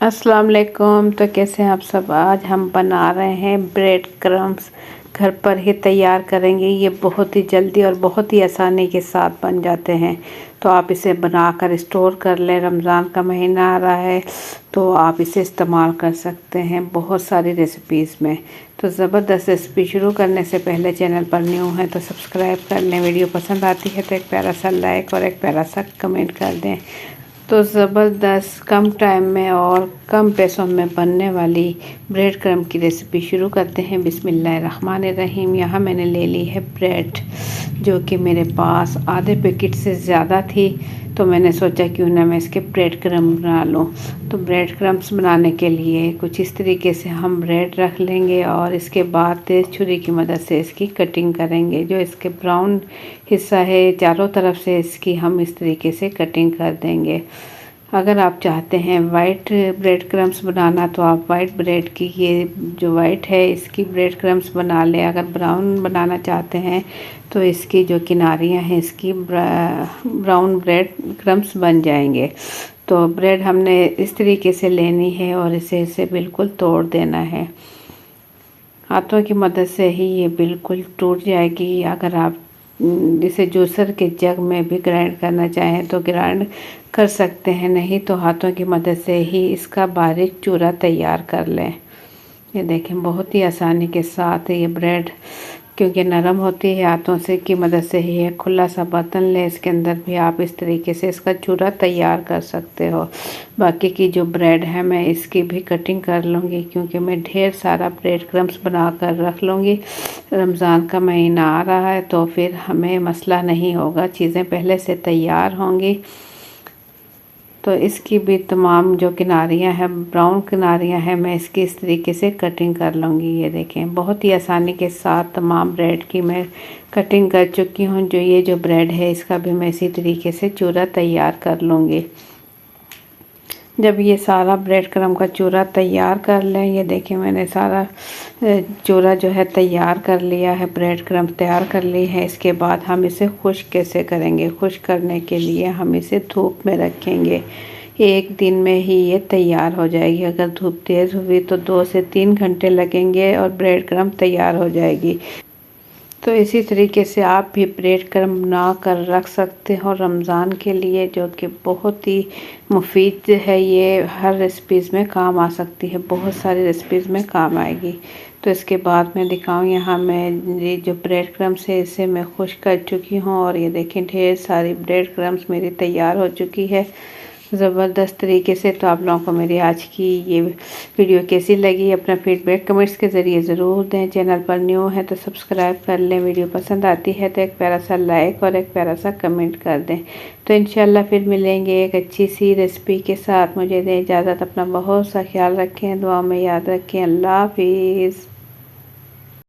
अस्सलाम वालेकुम। तो कैसे हैं आप सब। आज हम बना रहे हैं ब्रेड क्रम्स। घर पर ही तैयार करेंगे। ये बहुत ही जल्दी और बहुत ही आसानी के साथ बन जाते हैं। तो आप इसे बनाकर स्टोर कर लें। रमज़ान का महीना आ रहा है तो आप इसे इस्तेमाल कर सकते हैं बहुत सारी रेसिपीज़ में। तो ज़बरदस्त रेसिपी शुरू करने से पहले चैनल पर न्यू है तो सब्सक्राइब कर लें। वीडियो पसंद आती है तो एक प्यारा सा लाइक और एक प्यारा सा कमेंट कर दें। तो ज़बरदस्त कम टाइम में और कम पैसों में बनने वाली ब्रेड क्रम्ब की रेसिपी शुरू करते हैं। बिस्मिल्लाहिर्रहमानिर्रहीम। यहाँ मैंने ले ली है ब्रेड, जो कि मेरे पास आधे पैकेट से ज़्यादा थी। तो मैंने सोचा क्यों ना मैं इसके ब्रेड क्रम्ब बना लूँ। तो ब्रेड क्रम्ब्स बनाने के लिए कुछ इस तरीके से हम ब्रेड रख लेंगे और इसके बाद तेज़ छुरी की मदद से इसकी कटिंग करेंगे। जो इसके ब्राउन हिस्सा है चारों तरफ से इसकी हम इस तरीके से कटिंग कर देंगे। अगर आप चाहते हैं वाइट ब्रेड क्रम्ब्स बनाना तो आप वाइट ब्रेड की ये जो वाइट है इसकी ब्रेड क्रम्ब्स बना लें। अगर ब्राउन बनाना चाहते हैं तो इसकी जो किनारियां हैं इसकी ब्राउन ब्रेड क्रम्ब्स बन जाएंगे। तो ब्रेड हमने इस तरीके से लेनी है और इसे बिल्कुल तोड़ देना है। हाथों की मदद से ही ये बिल्कुल टूट जाएगी। अगर आप इसे जूसर के जग में भी ग्राइंड करना चाहें तो ग्राइंड कर सकते हैं, नहीं तो हाथों की मदद से ही इसका बारीक चूरा तैयार कर लें। ये देखें बहुत ही आसानी के साथ ये ब्रेड क्योंकि नरम होती है हाथों से की मदद से ही एक खुला सा बर्तन लें, इसके अंदर भी आप इस तरीके से इसका चूरा तैयार कर सकते हो। बाकी की जो ब्रेड है मैं इसकी भी कटिंग कर लूँगी क्योंकि मैं ढेर सारा ब्रेड क्रम्ब्स बना कर रख लूँगी। रमज़ान का महीना आ रहा है तो फिर हमें मसला नहीं होगा, चीज़ें पहले से तैयार होंगी। तो इसकी भी तमाम जो किनारियां हैं ब्राउन किनारियां हैं मैं इसकी इस तरीके से कटिंग कर लूँगी। ये देखें बहुत ही आसानी के साथ तमाम ब्रेड की मैं कटिंग कर चुकी हूँ। जो ब्रेड है इसका भी मैं इसी तरीके से चूरा तैयार कर लूँगी। जब ये सारा ब्रेड क्रम्ब का चूरा तैयार कर लें, ये देखिए मैंने सारा चूरा जो है तैयार कर लिया है, ब्रेड क्रम्ब तैयार कर ली है। इसके बाद हम इसे खुश्क कैसे करेंगे। खुश्क करने के लिए हम इसे धूप में रखेंगे। एक दिन में ही ये तैयार हो जाएगी। अगर धूप तेज़ हुई तो 2 से 3 घंटे लगेंगे और ब्रेड क्रम्ब तैयार हो जाएगी। तो इसी तरीके से आप भी ब्रेड क्रम्ब बना कर रख सकते हो रमज़ान के लिए, जो कि बहुत ही मुफीद है। ये हर रेसिपीज़ में काम आ सकती है, बहुत सारी रेसिपीज़ में काम आएगी। तो इसके बाद मैं दिखाऊँ, यहाँ मैं ये जो ब्रेड क्रम्ब्स है इसे मैं खुश्क कर चुकी हूँ और ये देखें ढेर सारी ब्रेड क्रम्ब्स मेरी तैयार हो चुकी है ज़बरदस्त तरीके से। तो आप लोगों को मेरी आज की ये वीडियो कैसी लगी अपना फीडबैक कमेंट्स के ज़रिए ज़रूर दें। चैनल पर न्यू है तो सब्सक्राइब कर लें। वीडियो पसंद आती है तो एक प्यारा सा लाइक और एक प्यारा सा कमेंट कर दें। तो इंशाल्लाह फिर मिलेंगे एक अच्छी सी रेसिपी के साथ। मुझे दें इजाज़त। अपना बहुत सा ख्याल रखें, दुआ में याद रखें। अल्लाह हाफिज़।